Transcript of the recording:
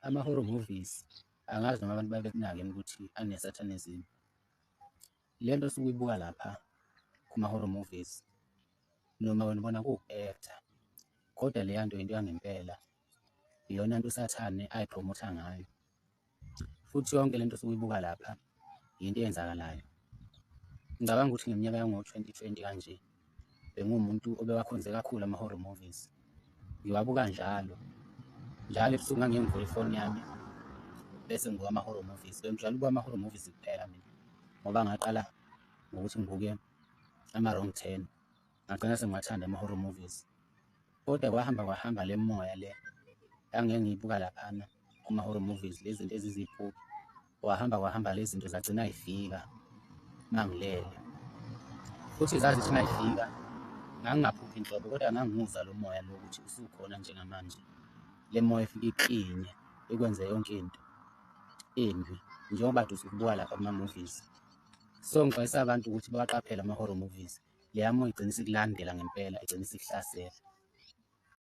Ama-horror movies angazi noma abantu babekunake ukuthi ane-satanism. Lento osuke uyibuka lapha kuma-horror movies noma wena ubona kuwu-actor, kodwa leya nto into yangempela, iyona nto usathane ayiphromotha ngayo. Futhi yonke lento osuke uyibuka lapha into eyenzakalayo. Ngicabanga ukuthi ngeminyaka yango-2020 kanje bengumuntu obewakhonze kakhulu ama-horror movies. Ngiwabuka njalo ebusuku ngangike ngivule ifoni yami bese ngibuka ama-horror movies. Bengijwayele ukubuka ama-horror movies kuphela mina ngoba ngaqala ngokuthi ngibuke ama-Wrong Turn, ngagcina sengiwathanda ama-horror movies. Kodwa kwahamba le moya le engike ngiyibuka laphana kuma-horror movies, lezi zinto eziyiziphupho, kwahamba lezi zinto zagcina y'fika mangilele. Futhi zazithi may'fika ngangingaphuphi nhlobo kodwa ngangiwuzwa lo moya lo ukuthi usukhona njengamanje. Le moya ifike iklinye ikwenze yonke into embi njengoba kade usuke ubuka lapha kuma-movies. So ngixwayisa abantu ukuthi bawaqaphele ama-horror movies, leya moya igcine isikulandela ngempela, igcine isikuhlasela.